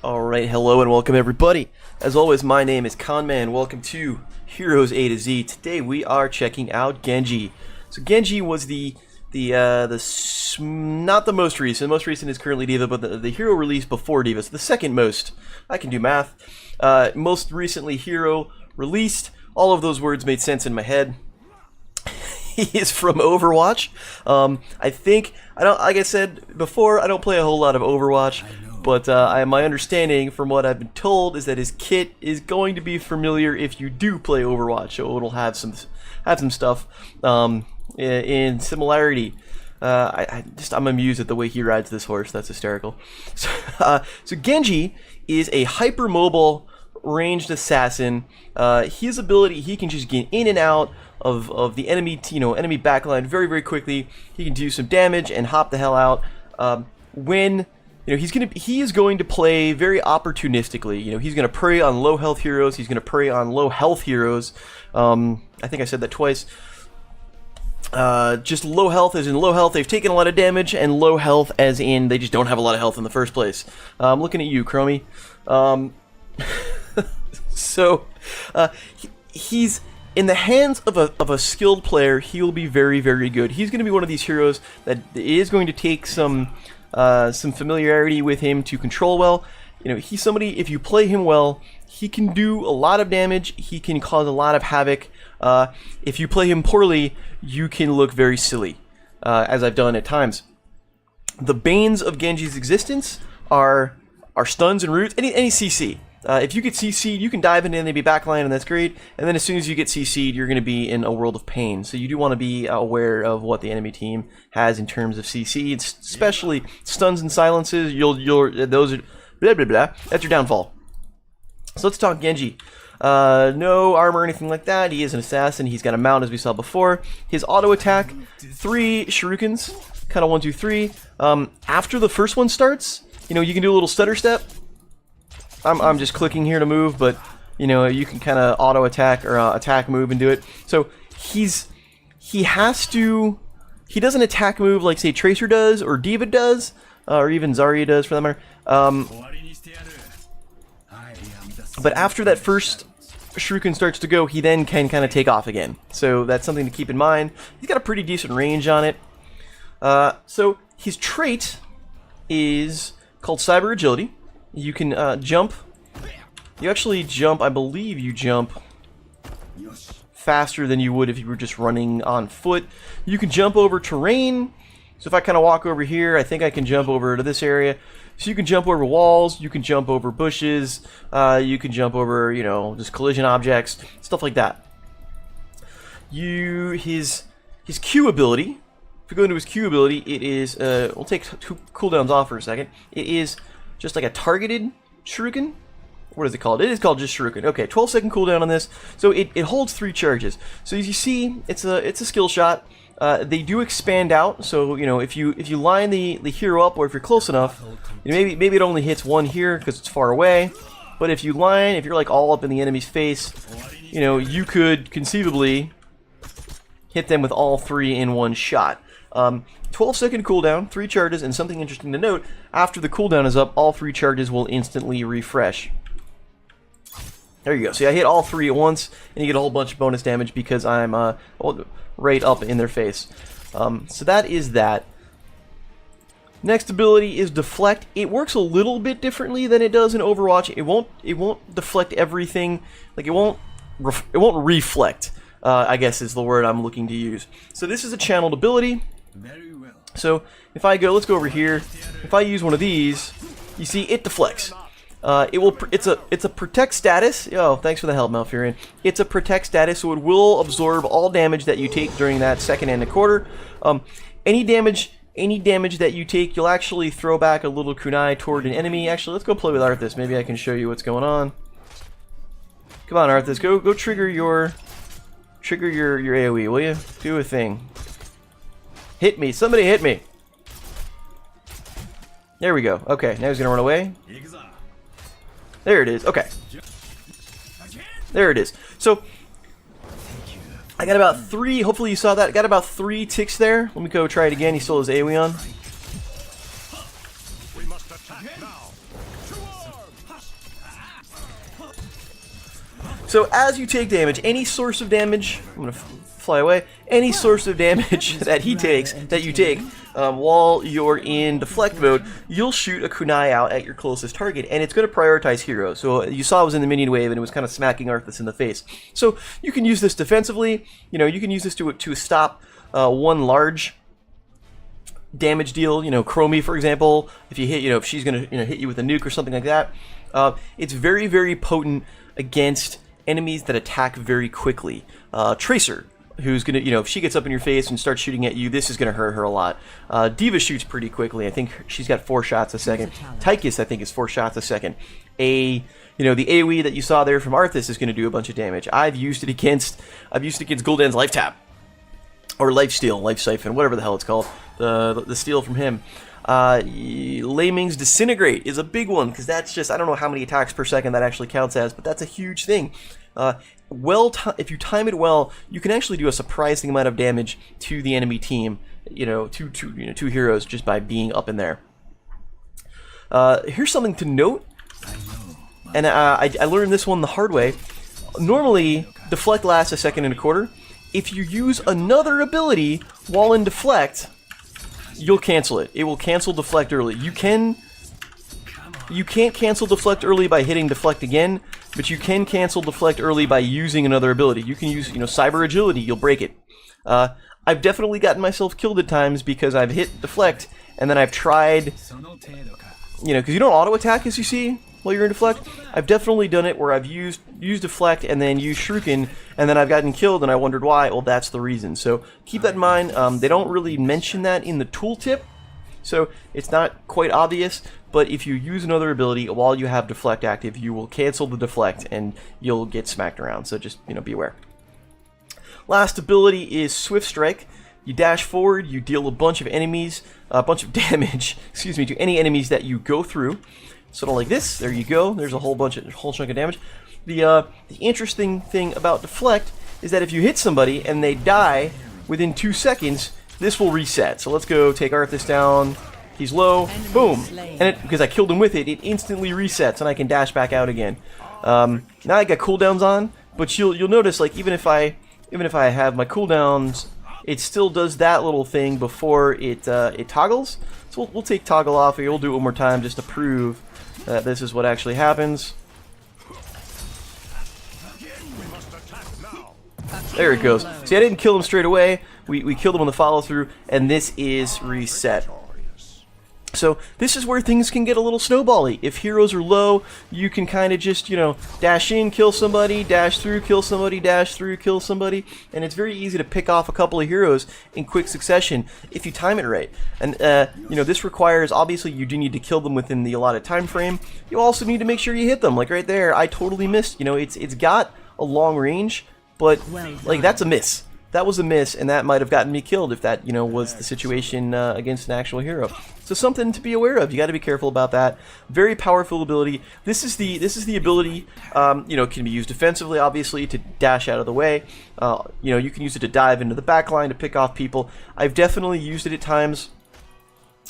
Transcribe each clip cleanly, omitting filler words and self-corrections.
Alright, hello and welcome everybody. As always, my name is Conman. Welcome to Heroes A to Z. Today we are checking out Genji. So Genji was not the most recent. Most recent is currently Diva, but the hero released before Diva. So the second most. I can do math. Most recently hero released. All of those words made sense in my head. He is from Overwatch. Like I said before, I don't play a whole lot of Overwatch, but my understanding from what I've been told is that his kit is going to be familiar if you do play Overwatch, so it'll have some stuff in similarity. I'm amused at the way he rides this horse. That's hysterical. So Genji is a hypermobile ranged assassin. His ability, he can just get in and out of the enemy backline very, very quickly. He can do some damage and hop the hell out. He is going to play very opportunistically. He's going to prey on low health heroes. He's going to prey on low health heroes. I think I said that twice. Just low health as in low health, they've taken a lot of damage, and low health as in they just don't have a lot of health in the first place. I'm looking at you, Chromie. He's in the hands of a skilled player. He will be very, very good. He's going to be one of these heroes that is going to take some familiarity with him to control well. He's somebody, if you play him well, he can do a lot of damage. He can cause a lot of havoc. If you play him poorly, you can look very silly, as I've done at times. The banes of Genji's existence are stuns and roots. Any CC. If you get CC'd, you can dive into enemy backline, and that's great. And then as soon as you get CC'd, you're going to be in a world of pain. So you do want to be aware of what the enemy team has in terms of CC, especially stuns and silences. Those are blah blah blah. That's your downfall. So let's talk Genji. No armor or anything like that. He is an assassin. He's got a mount, as we saw before. His auto attack, 3 shurikens, kind of 1, 2, 3. After the first one starts, you can do a little stutter step. I'm just clicking here to move, but you can kind of auto attack or attack move and do it. So he doesn't attack move like say Tracer does or Diva does, or even Zarya does for that matter. But after that first shuriken starts to go, he then can kind of take off again. So that's something to keep in mind. He's got a pretty decent range on it. So his trait is called Cyber Agility. You can jump. You actually jump, I believe you jump faster than you would if you were just running on foot. You can jump over terrain. So if I kind of walk over here, I think I can jump over to this area. So you can jump over walls, you can jump over bushes, you can jump over, just collision objects, stuff like that. His Q ability, if we go into his Q ability, it is, we'll take 2 cooldowns off for a second. It is just like a targeted shuriken. What is it called? It is called just shuriken. Okay, 12-second cooldown on this. So it holds 3 charges. So as you see, it's a skill shot. They do expand out. So if you line the hero up, or if you're close enough, maybe it only hits 1 here because it's far away. But if you're like all up in the enemy's face, you could conceivably hit them with all 3 in one shot. 12-second cooldown, 3 charges, and something interesting to note, after the cooldown is up, all 3 charges will instantly refresh. There you go. See, I hit all 3 at once, and you get a whole bunch of bonus damage because I'm right up in their face. So that is that. Next ability is Deflect. It works a little bit differently than it does in Overwatch. It won't deflect everything. Like it won't reflect. I guess is the word I'm looking to use. So this is a channeled ability. So if I let's go over here. If I use one of these, you see it deflects. It's a protect status. Oh, thanks for the help, Malfurion. It's a protect status, so it will absorb all damage that you take during that second and a quarter. Any damage that you take, you'll actually throw back a little kunai toward an enemy. Actually, let's go play with Arthas. Maybe I can show you what's going on. Come on, Arthas, go trigger your AoE, will you? Do a thing. Hit me. Somebody hit me. There we go. Okay, now he's going to run away. There it is. Okay. There it is. So, I got about 3, hopefully you saw that, I got about 3 ticks there. Let me go try it again. He still has AoE on. So as you take damage, any source of damage, I'm going to fly away, any source of damage that he takes, that you take, while you're in deflect mode, you'll shoot a kunai out at your closest target, and it's going to prioritize heroes. So you saw it was in the minion wave, and it was kind of smacking Arthas in the face. So you can use this defensively. You know, you can use this to stop one large damage deal. You know, Chromie, for example, if you hit, you know, if she's going to hit you with a nuke or something like that. It's very, very potent against enemies that attack very quickly. Tracer, who's gonna, you know, if she gets up in your face and starts shooting at you, this is gonna hurt her a lot. Diva shoots pretty quickly. I think she's got 4 shots a second. Tychus, I think, is 4 shots a second. You know, the AoE that you saw there from Arthas is gonna do a bunch of damage. I've used it against Gul'dan's Life Tap, or Life Steal, Life Siphon, whatever the hell it's called. The steal from him. Lei Ming's Disintegrate is a big one, because that's just, I don't know how many attacks per second that actually counts as, but that's a huge thing. If you time it well, you can actually do a surprising amount of damage to the enemy team, you know, two heroes just by being up in there. Here's something to note, and I learned this one the hard way. Normally, deflect lasts 1.25 seconds. If you use another ability while in deflect, you'll cancel it. It will cancel deflect early. You can't cancel deflect early by hitting deflect again, but you can cancel deflect early by using another ability. You can use, you know, cyber agility. You'll break it. I've definitely gotten myself killed at times because I've hit deflect and then I've tried, you know, because you don't auto attack, as you see, while you're in deflect. I've definitely done it where I've used deflect and then used shuriken, and then I've gotten killed and I wondered why. Well, that's the reason. So keep that in mind. They don't really mention that in the tooltip, so it's not quite obvious. But if you use another ability while you have deflect active, you will cancel the deflect and you'll get smacked around. So just, you know, be aware. Last ability is Swift Strike. You dash forward, you deal a bunch of damage, excuse me, to any enemies that you go through. Sort of like this. There you go. There's a whole chunk of damage. The interesting thing about deflect is that if you hit somebody and they die within 2 seconds, this will reset. So let's go take Arthas down. He's low. Boom. And because I killed him with it, it instantly resets and I can dash back out again. Now I got cooldowns on, but you'll notice, like, even if I have my cooldowns, it still does that little thing before it toggles. So we'll take toggle off here. We'll do it one more time just to prove that this is what actually happens. There it goes. See, I didn't kill him straight away. We killed him on the follow through, and this is reset. So this is where things can get a little snowbally. If heroes are low, you can kind of just, you know, dash in, kill somebody, dash through, kill somebody, dash through, kill somebody, and it's very easy to pick off a couple of heroes in quick succession if you time it right. And you know, this requires, obviously, you do need to kill them within the allotted time frame. You also need to make sure you hit them. Like right there, I totally missed. You know, it's got a long range, but like that's a miss. That was a miss, and that might have gotten me killed if that, you know, was the situation against an actual hero. So something to be aware of. You got to be careful about that. Very powerful ability. This is the ability. You know, can be used defensively, obviously, to dash out of the way. You know, you can use it to dive into the back line to pick off people. I've definitely used it at times.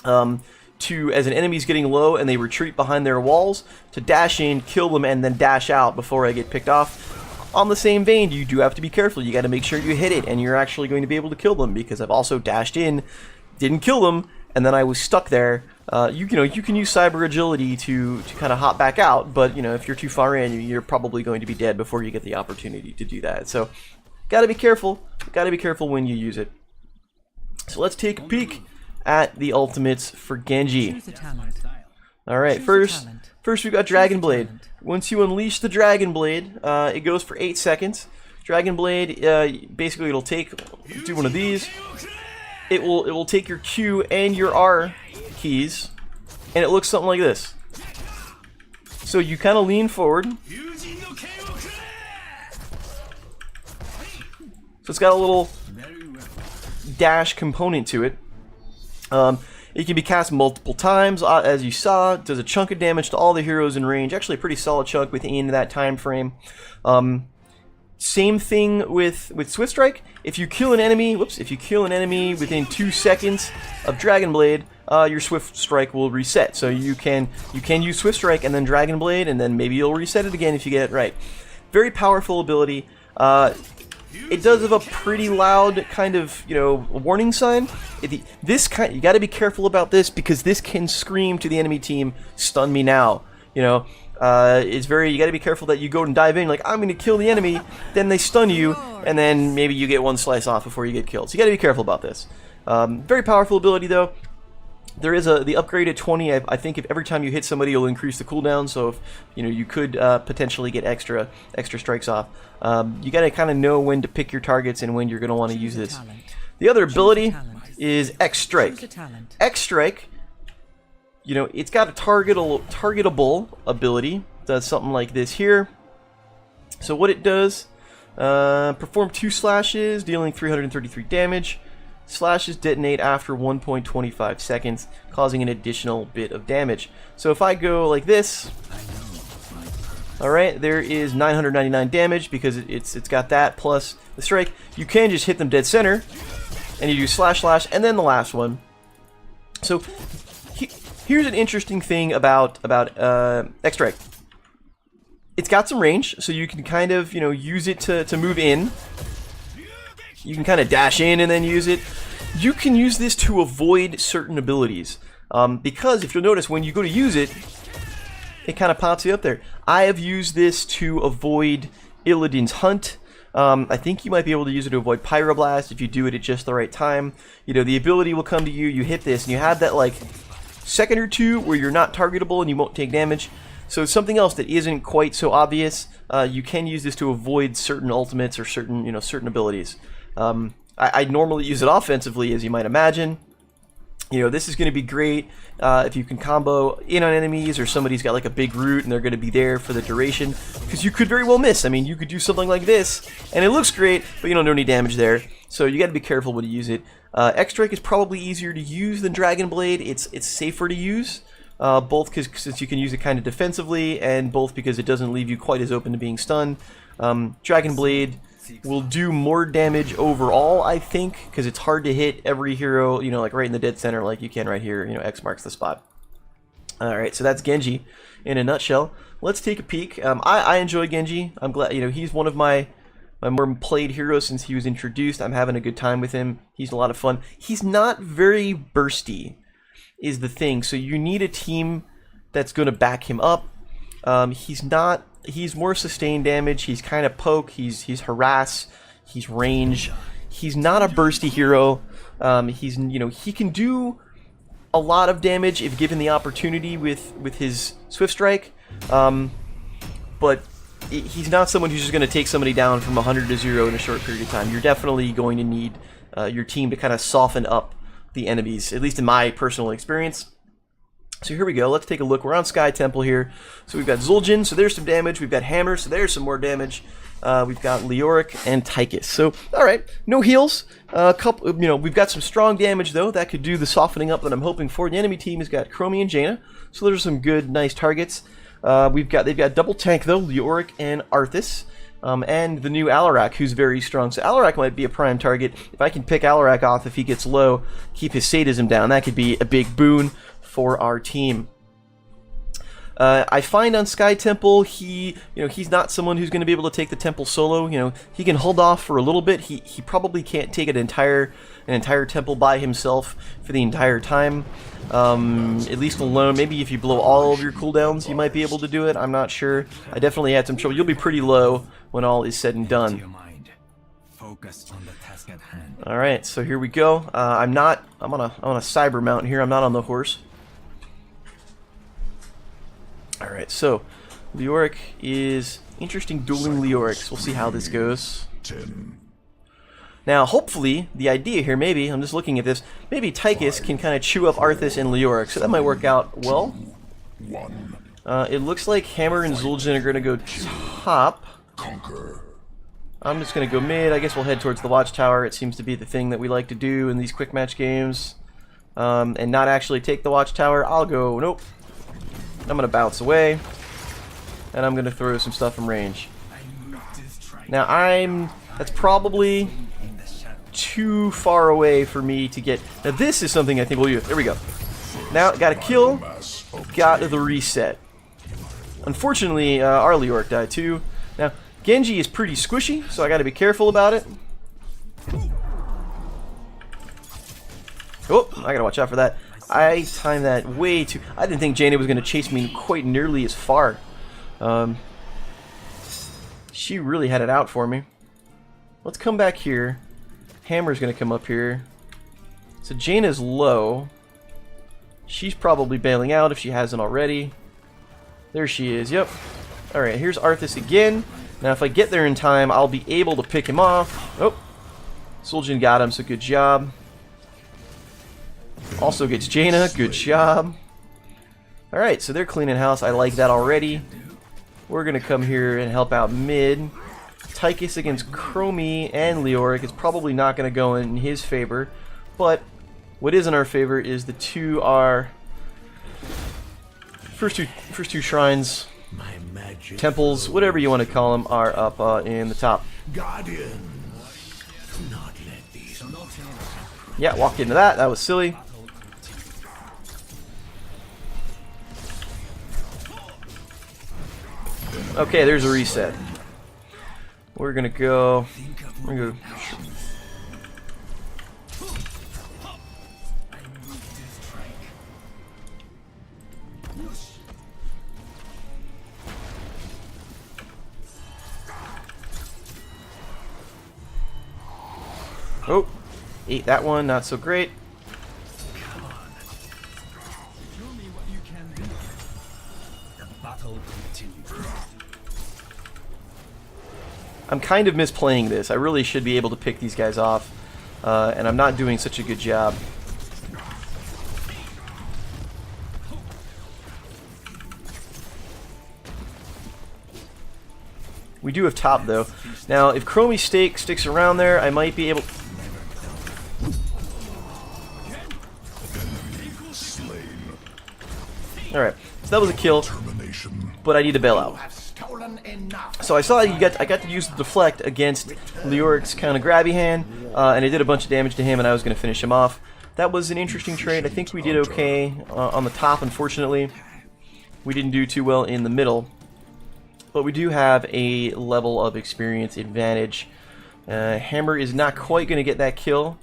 As an enemy's getting low and they retreat behind their walls, to dash in, kill them, and then dash out before I get picked off. On the same vein, you do have to be careful. You got to make sure you hit it and you're actually going to be able to kill them, because I've also dashed in, didn't kill them, and then I was stuck there. You know, you can use cyber agility to kind of hop back out, but you know, if you're too far in, you're probably going to be dead before you get the opportunity to do that. So, got to be careful. Got to be careful when you use it. So let's take a peek at the ultimates for Genji. All right, first we've got Dragon Blade. Once you unleash the Dragon Blade, it goes for 8 seconds. Dragon Blade, basically it'll do one of these. It will take your Q and your R keys, and it looks something like this. So you kind of lean forward. So it's got a little dash component to it. It can be cast multiple times, as you saw. It does a chunk of damage to all the heroes in range. Actually, a pretty solid chunk within that time frame. Same thing with Swift Strike. If you kill an enemy, within 2 seconds of Dragon Blade, your Swift Strike will reset. So you can use Swift Strike and then Dragon Blade, and then maybe you'll reset it again if you get it right. very powerful ability. It does have a pretty loud kind of, you know, warning sign. You got to be careful about this because this can scream to the enemy team, "Stun me now." You know, you got to be careful that you go and dive in like, I'm going to kill the enemy, then they stun you, and then maybe you get one slice off before you get killed. So you got to be careful about this. Very powerful ability though. There is the upgrade at 20. I think if every time you hit somebody, you'll increase the cooldown. So if you could potentially get extra strikes off. You got to kind of know when to pick your targets and when you're going to want to use this. The other ability is X Strike. X Strike, you know, it's got a targetable ability. Does something like this here. So what it does, perform 2 slashes, dealing 333 damage. Slashes detonate after 1.25 seconds, causing an additional bit of damage. So if I go like this, alright, there is 999 damage because it's got that plus the strike. You can just hit them dead center, and you do slash slash, and then the last one. So here's an interesting thing about X Strike. It's got some range, so you can kind of use it to move in. You can kind of dash in and then use it. You can use this to avoid certain abilities. Because if you'll notice, when you go to use it, it kind of pops you up there. I have used this to avoid Illidan's Hunt. I think you might be able to use it to avoid Pyroblast if you do it at just the right time. You know, the ability will come to you, you hit this, and you have that like second or two where you're not targetable and you won't take damage. So something else that isn't quite so obvious, you can use this to avoid certain ultimates or certain certain abilities. I normally use it offensively, as you might imagine. This is going to be great if you can combo in on enemies, or somebody's got like a big root and they're going to be there for the duration, because you could very well miss. I mean, you could do something like this and it looks great, but no any damage there. So you got to be careful when you use it. X Strike is probably easier to use than Dragon Blade. It's safer to use, both since you can use it kind of defensively, and both because it doesn't leave you quite as open to being stunned. Dragon Blade will do more damage overall, I think, because it's hard to hit every hero, like right in the dead center like you can right here. X marks the spot. Alright, so that's Genji in a nutshell. Let's take a peek. I enjoy Genji. I'm glad, he's one of my more played heroes since he was introduced. I'm having a good time with him. He's a lot of fun. He's not very bursty, is the thing, so you need a team that's going to back him up. He's more sustained damage. He's kind of poke. He's harass. He's range. He's not a bursty hero. He can do a lot of damage if given the opportunity with his Swift Strike. But he's not someone who's just going to take somebody down from 100 to 0 in a short period of time. You're definitely going to need your team to kind of soften up the enemies, at least in my personal experience. So here we go, let's take a look. We're on Sky Temple here. So we've got Zul'jin, so there's some damage. We've got Hammer, so there's some more damage. We've got Leoric and Tychus. So, alright, no heals. We've got some strong damage though. That could do the softening up that I'm hoping for. The enemy team has got Chromie and Jaina. So there's some good, nice targets. They've got double tank though, Leoric and Arthas. And the new Alarak, who's very strong. So Alarak might be a prime target. If I can pick Alarak off if he gets low, keep his sadism down, that could be a big boon for our team. I find on Sky Temple, he's not someone who's going to be able to take the temple solo. He can hold off for a little bit. He probably can't take an entire temple by himself for the entire time. At least alone. Maybe if you blow all of your cooldowns, you might be able to do it. I'm not sure. I definitely had some trouble. You'll be pretty low when all is said and done. Alright, so here we go. I'm on a cyber mount here. I'm not on the horse. Alright, so Leoric is interesting dueling Leorics. We'll see how this goes. Now, hopefully, the idea here, maybe, I'm just looking at this, maybe Tychus can kind of chew up Arthas and Leoric, so that might work out well. It looks like Hammer and Zul'jin are going to go top. I'm just going to go mid. I guess we'll head towards the Watchtower. It seems to be the thing that we like to do in these quick match games. And not actually take the Watchtower. I'll go, nope. I'm going to bounce away. And I'm going to throw some stuff from range. Now that's probably too far away for me to get. Now this is something I think we'll use. There we go. Now, got a kill. Got the reset. Unfortunately, our Leoric died too. Now, Genji is pretty squishy, so I gotta be careful about it. Oh, I gotta watch out for that. I timed that way too... I didn't think Jaina was gonna chase me quite nearly as far. She really had it out for me. Let's come back here. Hammer's gonna come up here. So Jaina's low. She's probably bailing out if she hasn't already. There she is, yep. Alright, here's Arthas again. Now if I get there in time, I'll be able to pick him off. Oh, Zul'jin got him, so good job. Also gets Jaina, good job. Alright, so they're cleaning house. I like that already. We're going to come here and help out mid. Tychus against Chromie and Leoric is probably not going to go in his favor. But what is in our favor is the two are... First two shrines, temples, whatever you want to call them, are up in the top. Yeah, walked into that. That was silly. Okay, there's a reset. We're gonna go. Oh, ate that one, not so great. I'm kind of misplaying this. I really should be able to pick these guys off, and I'm not doing such a good job. We do have top, though. Now, if Chromie sticks around there, I might be able... Alright, so that was a kill, but I need to bail out. So I saw I got to use the deflect against Leoric's kind of grabby hand, and it did a bunch of damage to him, and I was going to finish him off. That was an interesting trade. I think we did okay on the top, unfortunately. We didn't do too well in the middle. But we do have a level of experience advantage. Hammer is not quite going to get that kill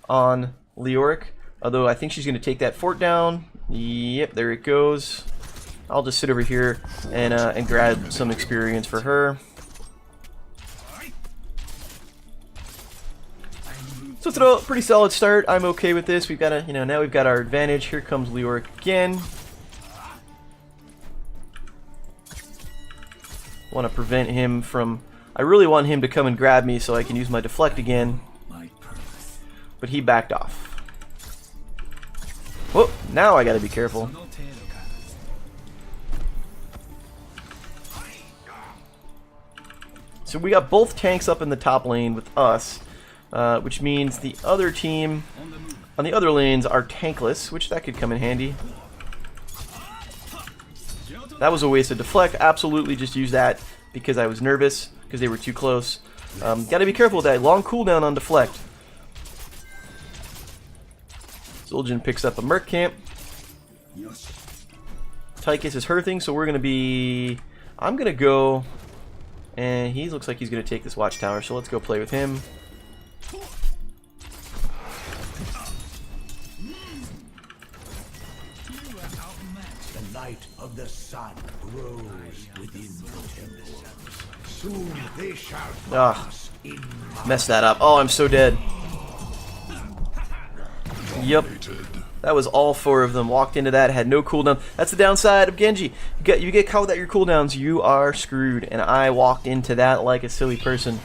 on Leoric, although I think she's going to take that fort down. Yep, there it goes. I'll just sit over here and grab some experience for her. So it's a pretty solid start. I'm okay with this. We've got a, now we've got our advantage. Here comes Leoric again. Want to prevent him from... I really want him to come and grab me so I can use my deflect again. But he backed off. Whoa, now I gotta be careful. So we got both tanks up in the top lane with us, which means the other team on the other lanes are tankless, which that could come in handy. That was a waste of deflect. Absolutely just used that because I was nervous because they were too close. Gotta be careful with that. Long cooldown on deflect. Zul'jin picks up a Merc Camp. Tychus is hurting, so we're gonna be... I'm gonna go... And he looks like he's gonna take this watchtower, so let's go play with him. The light of the sun grows within the temple. Soon they shall pass in messed that up. Oh, I'm so dead. Yep. That was all four of them. Walked into that, had no cooldown. That's the downside of Genji. You get caught without your cooldowns, you are screwed. And I walked into that like a silly person.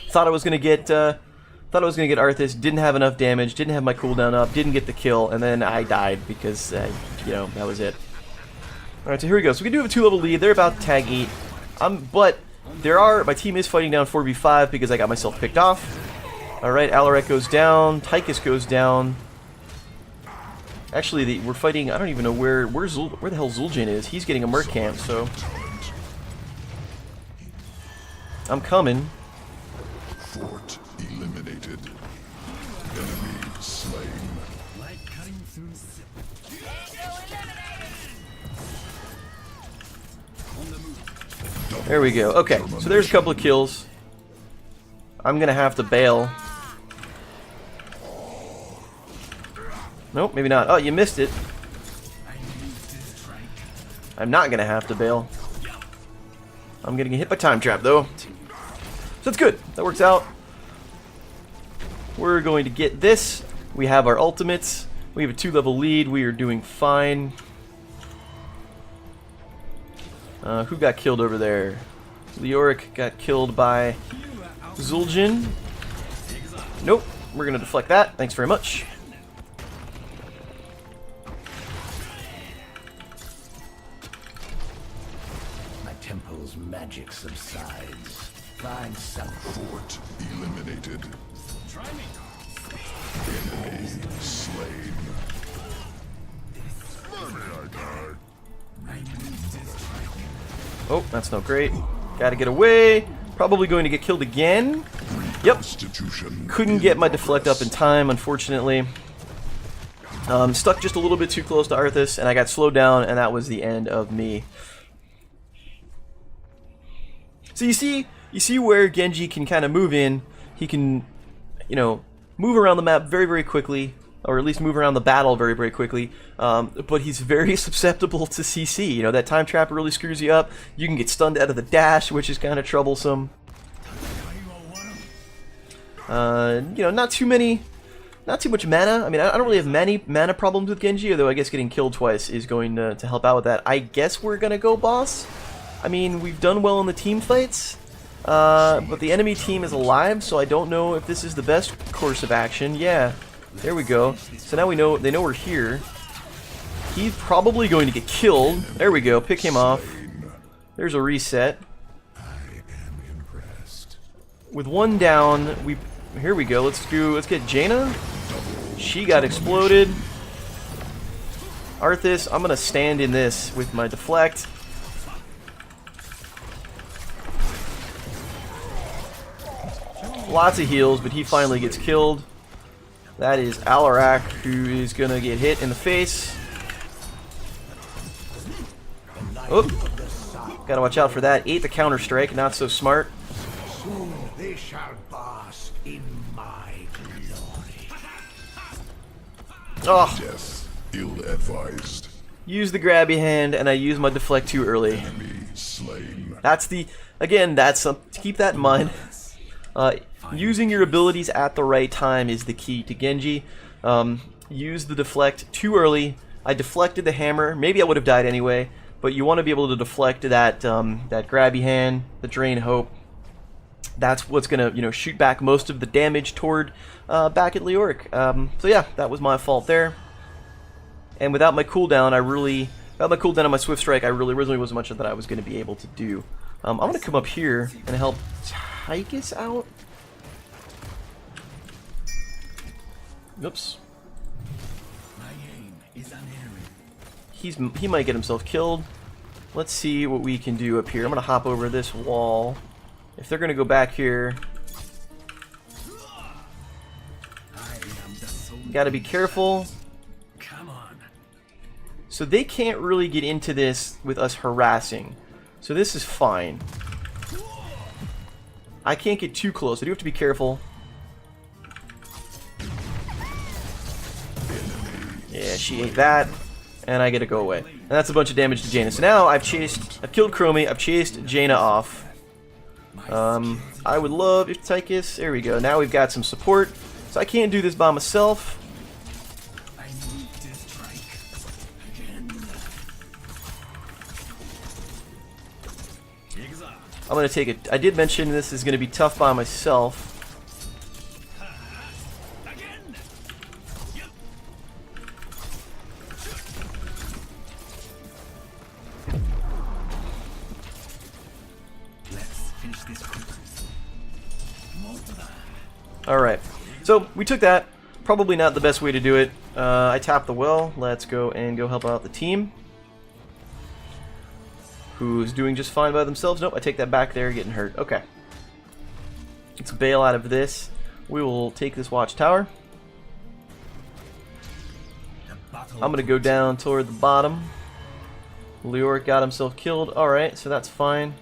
Thought I was gonna get Arthas. Didn't have enough damage. Didn't have my cooldown up. Didn't get the kill, and then I died because that was it. All right, so here we go. So we do have a 2-level lead. They're about to tag 8. But my team is fighting down 4v5 because I got myself picked off. All right, Alaric goes down. Tychus goes down. Actually, we're fighting. I don't even know where the hell Zul'jin is. He's getting a Merc Camp, so I'm coming. Fort eliminated. Enemy slain. light cutting through Double There we go. Okay, so there's a couple of kills. I'm gonna have to bail. Nope, maybe not. Oh, you missed it. I'm not gonna have to bail. I'm gonna get hit by time trap though. So that's good. That works out. We're going to get this. We have our ultimates. We have a 2-level lead. We are doing fine. Who got killed over there? Leoric got killed by Zul'jin. Nope. We're going to deflect that. Thanks very much. My temple's magic subsides. Find some. Fort eliminated. Enemy slain. Oh, that's not great. Gotta get away. Probably going to get killed again. Yep. Couldn't get my deflect up in time, unfortunately. Stuck just a little bit too close to Arthas, and I got slowed down, and that was the end of me. So you see where Genji can kind of move in. He can, move around the map very, very quickly, or at least move around the battle very, very quickly. But he's very susceptible to CC. That time trap really screws you up. You can get stunned out of the dash, which is kind of troublesome. Not too much mana. I mean, I don't really have many mana problems with Genji, although I guess getting killed twice is going to help out with that. I guess we're gonna go boss. I mean, we've done well in the team fights, but the enemy team is alive, so I don't know if this is the best course of action. Yeah, there we go. So now they know we're here. He's probably going to get killed. There we go. Pick him off. There's a reset. With one down, here we go. Let's get Jaina. She got exploded. Arthas, I'm gonna stand in this with my deflect. Lots of heals, but he finally gets killed. That is Alarak, who is gonna get hit in the face. Oh, gotta watch out for that. Ate the counter strike, not so smart. Soon they shall bask in my glory. Oh, Death ill-advised. use the grabby hand, and I use my deflect too early. Enemy slain. Keep that in mind. Using your abilities at the right time is the key to Genji. Use the deflect too early. I deflected the hammer. Maybe I would have died anyway, but you want to be able to deflect that that grabby hand, the drain hope. That's what's gonna shoot back most of the damage toward back at Leoric. So yeah, that was my fault there. And without my cooldown, on my Swift Strike, really wasn't much that I was going to be able to do. I'm going to come up here and help Tychus out. Oops. He might get himself killed. Let's see what we can do up here. I'm going to hop over this wall. If they're going to go back here, got to be careful. So they can't really get into this with us harassing. So this is fine. I can't get too close. I do have to be careful. Yeah, she ate that. And I get to go away. And that's a bunch of damage to Jaina. So now I've killed Chromie. I've chased Jaina off. I would love if Tychus... There we go. Now we've got some support. So I can't do this by myself. I'm going to take it. I did mention this is going to be tough by myself. Alright, so we took that. Probably not the best way to do it. I tapped the well. Let's go help out the team, who's doing just fine by themselves. Nope, I take that back. They're getting hurt. Okay. Let's bail out of this. We will take this watchtower. I'm going to go down toward the bottom. Leoric got himself killed. Alright, so that's fine.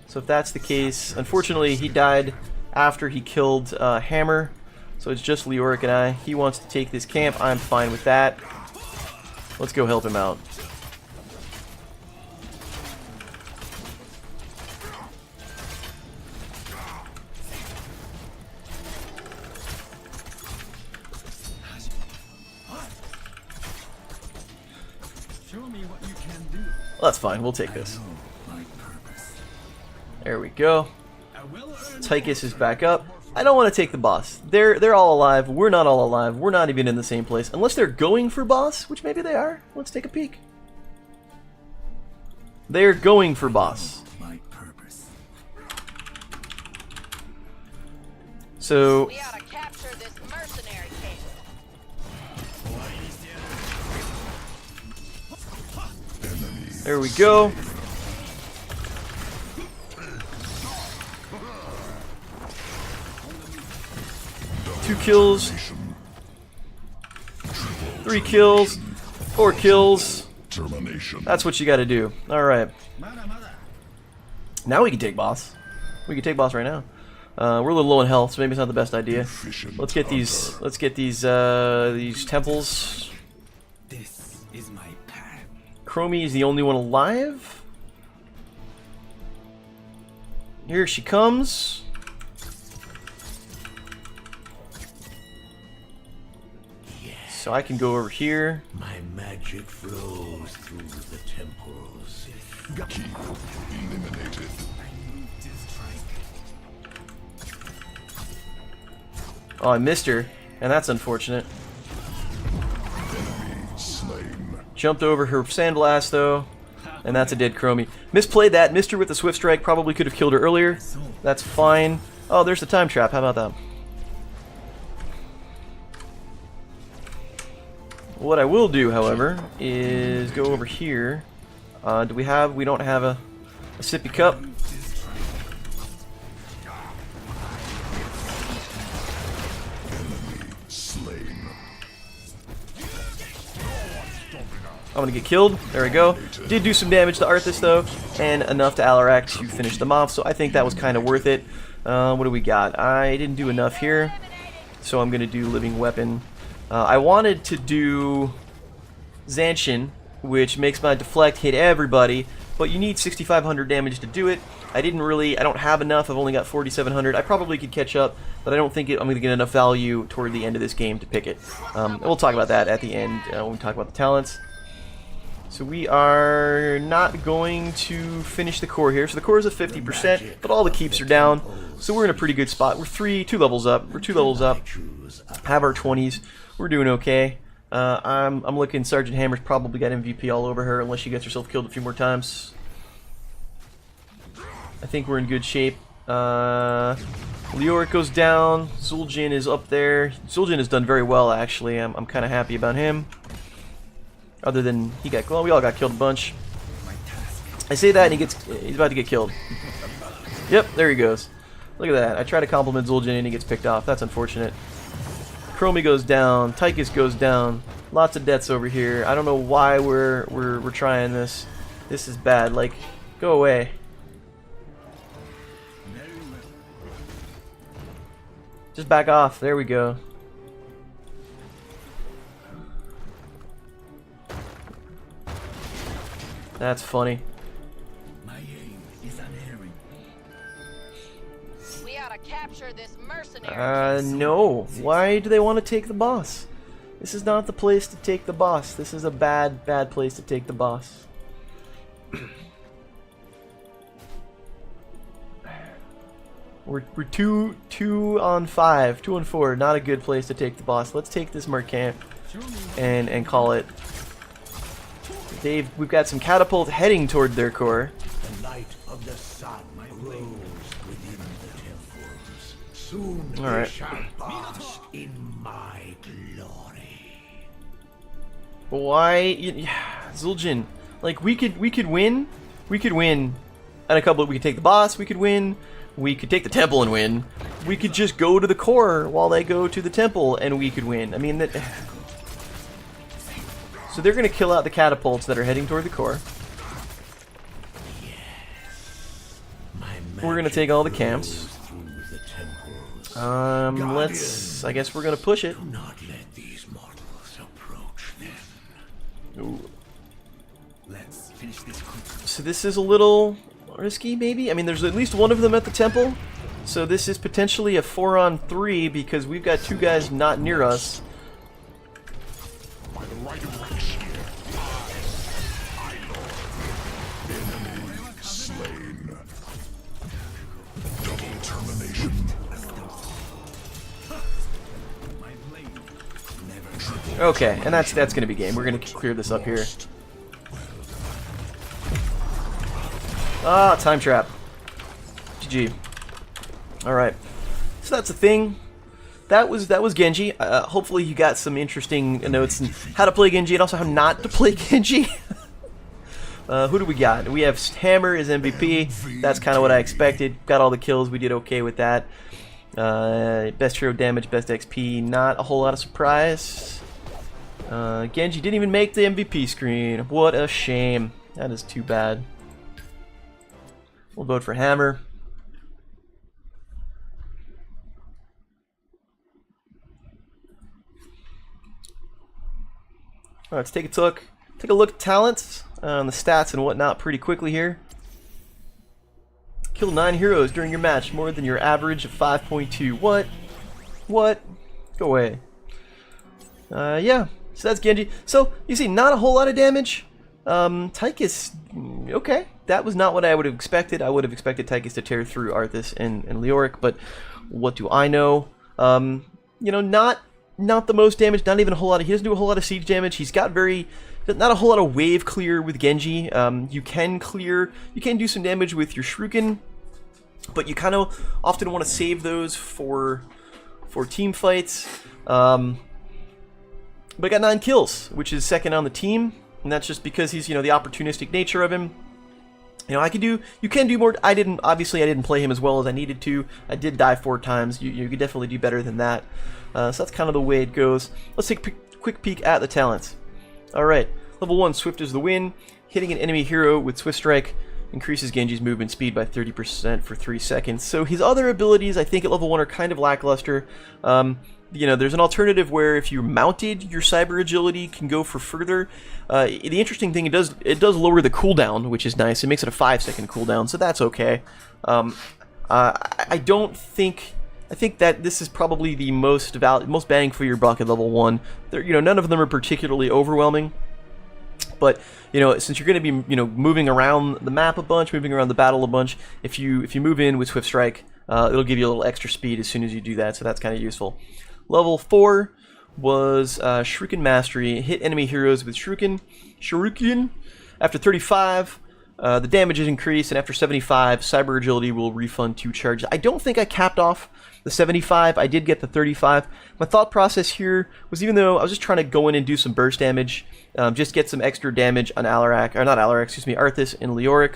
So if that's the case, unfortunately he died after he killed Hammer. So it's just Leoric and I. He wants to take this camp. I'm fine with that. Let's go help him out. Well, that's fine. We'll take this. There we go. Tychus is back up. I don't want to take the boss. They're all alive. We're not all alive. We're not even in the same place. Unless they're going for boss, which maybe they are. Let's take a peek. They're going for boss. So We ought to capture this mercenary king. there we go. Two kills, 3 kills, 4 kills. Termination. That's what you got to do. All right. Now we can take boss. We can take boss right now. We're a little low in health, so maybe it's not the best idea. Efficient Let's get these. hunter. Let's get these temples. This is my path. Chromie is the only one alive. Here she comes. So I can go over here. My magic flows through the temples. Key eliminated. Oh, I missed her, and that's unfortunate. Enemy slain. Jumped over her sandblast though, and that's a dead Chromie. Misplayed that. Missed her with the swift strike. Probably could have killed her earlier. That's fine. Oh, there's the time trap. How about that? What I will do, however, is go over here. Do we have? We don't have a sippy cup. Enemy slain. I'm gonna get killed. There we go. Did do some damage to Arthas though, and enough to Alarak to finish them off. So I think that was kind of worth it. What do we got? I didn't do enough here, so I'm gonna do Living Weapon. I wanted to do Zanshin, which makes my deflect hit everybody, but you need 6,500 damage to do it. I don't have enough. I've only got 4,700. I probably could catch up, but I don't think I'm going to get enough value toward the end of this game to pick it. And we'll talk about that at the end when we talk about the talents. So we are not going to finish the core here. So the core is at 50%, but all the keeps are down. So we're in a pretty good spot. We're 2 levels up. We're 2 levels up. Have our 20s. We're doing okay. I'm looking. Sergeant Hammer's probably got MVP all over her, unless she gets herself killed a few more times. I think we're in good shape. Leoric goes down. Zul'jin is up there. Zul'jin has done very well, actually. I'm kind of happy about him. Other than well, we all got killed a bunch. I say that, and he's about to get killed. Yep, there he goes. Look at that. I try to compliment Zul'jin, and he gets picked off. That's unfortunate. Chromie goes down. Tychus goes down. Lots of deaths over here. I don't know why we're trying this. This is bad. Like, go away. Just back off. There we go. That's funny. My aim is unerring. We ought to capture this mercenary. No. Why do they want to take the boss? This is not the place to take the boss. This is a bad place to take the boss. We're 2 on 5, 2 on 4. Not a good place to take the boss. Let's take this Mercant and call it. We've got some catapults heading toward their core. The light of the sun grows within the temples. Soon All they right. shall bask in my glory. Why, Zul'jin? Like we could win. We could win. And we could take the boss. We could win. We could take the temple and win. We could just go to the core while they go to the temple, and we could win. I mean that. So they're gonna kill out the catapults that are heading toward the core. My We're gonna take all the camps. Let's. I guess we're gonna push it. Do not let these mortals approach them. Ooh. Let's finish this quickly. So this is a little risky, maybe? I mean, there's at least one of them at the temple. So this is potentially a 4-on-3 because we've got two guys not near us. By the right of Shakespeare, I Enemy slain. Double termination. Okay, and that's going to be game. We're going to clear this up here. Ah, time trap. GG. All right. So that's a thing. That was Genji. Hopefully you got some interesting notes on how to play Genji and also how not to play Genji. Who do we got? We have Hammer as MVP. That's kind of what I expected. Got all the kills. We did okay with that. Best hero damage, best XP. Not a whole lot of surprise. Genji didn't even make the MVP screen. What a shame. That is too bad. We'll vote for Hammer. Alright, let's take a look at talents, the stats and whatnot pretty quickly here. Kill 9 heroes during your match, more than your average of 5.2. What? What? Go away. Yeah, so that's Genji. So, you see, not a whole lot of damage. Tychus, okay. That was not what I would have expected. I would have expected Tychus to tear through Arthas and Leoric, but what do I know? You know, not the most damage, not even a whole lot of, he doesn't do a whole lot of siege damage. He's got not a whole lot of wave clear with Genji. You can do some damage with your Shuriken, but you kind of often want to save those for team fights. But I got 9 kills, which is second on the team, and that's just because he's, you know, the opportunistic nature of him. You know, you can do more. Obviously I didn't play him as well as I needed to. I did die 4 times. You could definitely do better than that. So that's kind of the way it goes. Let's take a quick peek at the talents. Alright, level 1, Swift is the win. Hitting an enemy hero with Swift Strike increases Genji's movement speed by 30% for 3 seconds. So his other abilities, I think, at level 1 are kind of lackluster. You know, there's an alternative where if you're mounted, your cyber agility can go for further. The interesting thing, it does lower the cooldown, which is nice. It makes it a 5-second cooldown, so that's okay. I think that this is probably the most bang for your buck at level 1. You know, none of them are particularly overwhelming. But, you know, since you're going to be, you know, moving around the map a bunch, moving around the battle a bunch, if you move in with Swift Strike, it'll give you a little extra speed as soon as you do that, so that's kind of useful. Level 4 was Shuriken Mastery. Hit enemy heroes with Shuriken. After 35, the damage is increased, and after 75, Cyber Agility will refund 2 charges. I don't think I capped off the 75. I did get the 35. My thought process here was, even though I was just trying to go in and do some burst damage, just get some extra damage on Arthas and Leoric.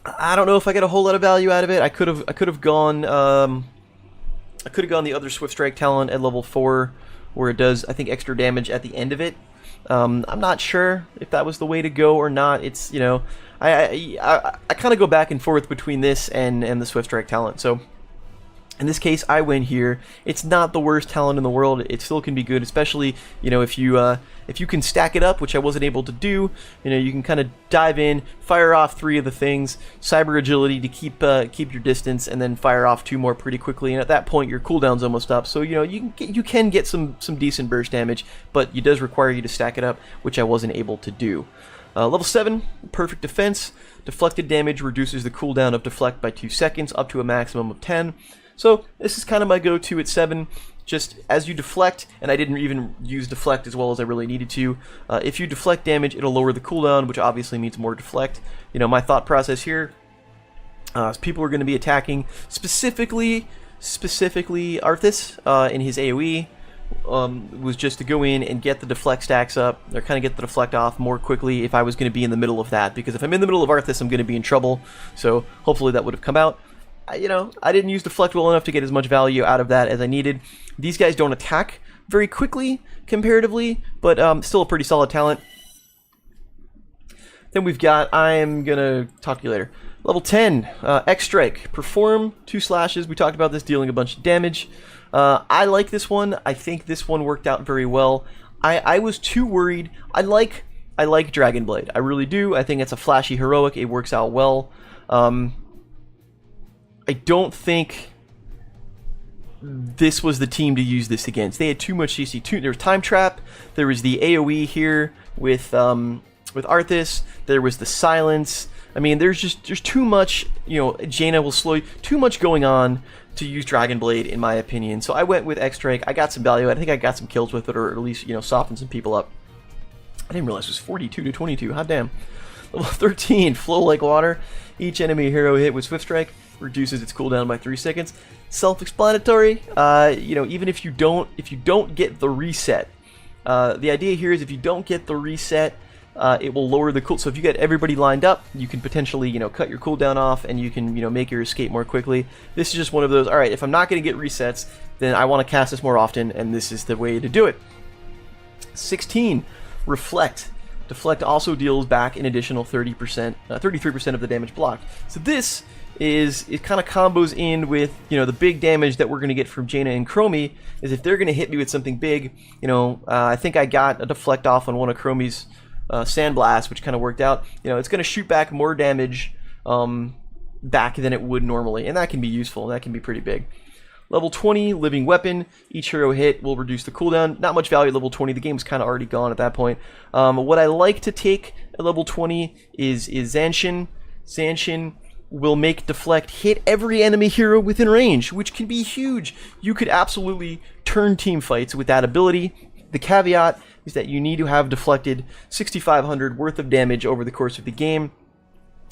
I don't know if I get a whole lot of value out of it. I could have gone the other Swift Strike talent at level 4, where it does, I think, extra damage at the end of it. I'm not sure if that was the way to go or not. It's, you know, I kind of go back and forth between this and the Swift Strike talent. So in this case, I win here. It's not the worst talent in the world. It still can be good, especially, you know, if you can stack it up, which I wasn't able to do. You know, you can kind of dive in, fire off 3 of the things, Cyber Agility to keep your distance, and then fire off 2 more pretty quickly. And at that point, your cooldown's almost up. So, you know, you can get some decent burst damage, but it does require you to stack it up, which I wasn't able to do. Level 7, Perfect Defense. Deflected damage reduces the cooldown of Deflect by 2 seconds, up to a maximum of 10. So this is kind of my go-to at 7. Just as you deflect, and I didn't even use deflect as well as I really needed to. If you deflect damage, it'll lower the cooldown, which obviously means more deflect. You know, my thought process here is people are going to be attacking specifically Arthas in his AoE. Was just to go in and get the deflect stacks up, or kind of get the deflect off more quickly if I was going to be in the middle of that. Because if I'm in the middle of Arthas, I'm going to be in trouble. So hopefully that would have come out. You know, I didn't use deflect well enough to get as much value out of that as I needed. These guys don't attack very quickly comparatively, but still a pretty solid talent. Then we've got, I'm gonna talk to you later. Level 10, X-Strike. Perform 2 slashes. We talked about this, dealing a bunch of damage. I like this one. I think this one worked out very well. I was too worried. I like Dragon Blade. I really do. I think it's a flashy heroic. It works out well. I don't think this was the team to use this against. They had too much CC. There was Time Trap. There was the AoE here with Arthas. There was the Silence. I mean, there's too much, you know, Jaina will slow you. Too much going on to use Dragon Blade, in my opinion. So I went with X-Strike. I got some value. I think I got some kills with it, or at least, you know, softened some people up. I didn't realize it was 42 to 22. Hot damn. Level 13, Flow Like Water. Each enemy hero hit with Swift Strike reduces its cooldown by 3 seconds. Self-explanatory. You know, even if you don't get the reset, the idea here is if you don't get the reset, it will lower the cool. So if you get everybody lined up, you can potentially, you know, cut your cooldown off, and you can, you know, make your escape more quickly. This is just one of those. All right, if I'm not going to get resets, then I want to cast this more often, and this is the way to do it. 16, Reflect. Deflect also deals back an additional 30%, 33% of the damage blocked. So this is it kind of combos in with, you know, the big damage that we're going to get from Jaina and Chromie. Is if they're going to hit me with something big, you know, I think I got a deflect off on one of Chromie's Sandblast, which kind of worked out. You know, it's going to shoot back more damage back than it would normally, and that can be useful. That can be pretty big. Level 20, Living Weapon. Each hero hit will reduce the cooldown. Not much value at level 20. The game's kind of already gone at that point. What I like to take at level 20 is Zanshin. Zanshin will make Deflect hit every enemy hero within range, which can be huge. You could absolutely turn team fights with that ability. The caveat is that you need to have deflected 6,500 worth of damage over the course of the game.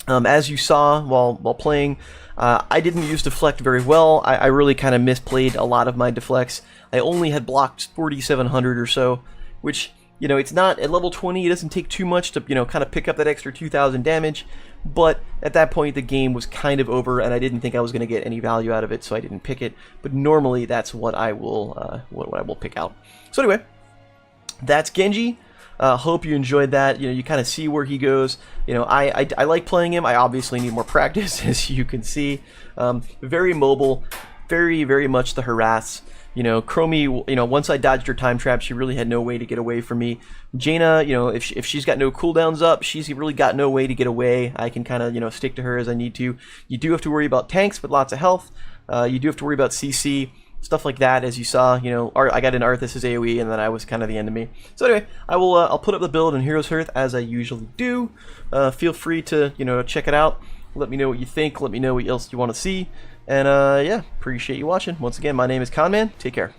As you saw while playing, I didn't use Deflect very well. I really kind of misplayed a lot of my deflects. I only had blocked 4,700 or so, which, you know, it's not, at level 20, it doesn't take too much to, you know, kind of pick up that extra 2,000 damage, but at that point the game was kind of over, and I didn't think I was going to get any value out of it, so I didn't pick it. But normally that's what I will pick out. So anyway, that's Genji. Hope you enjoyed that. You know, you kind of see where he goes. You know, I like playing him. I obviously need more practice, as you can see. Very mobile, very much the harass. You know, Chromie, you know, once I dodged her time trap, she really had no way to get away from me. Jaina, you know, if she's got no cooldowns up, she's really got no way to get away. I can kind of, you know, stick to her as I need to. You do have to worry about tanks with lots of health. You do have to worry about CC. Stuff like that, as you saw, you know, I got in Arthas' AoE, and then I was kind of the end of me. So anyway, I'll put up the build in Heroes Hearth as I usually do. Feel free to, you know, check it out. Let me know what you think. Let me know what else you want to see. And yeah, appreciate you watching. Once again, my name is Conman. Take care.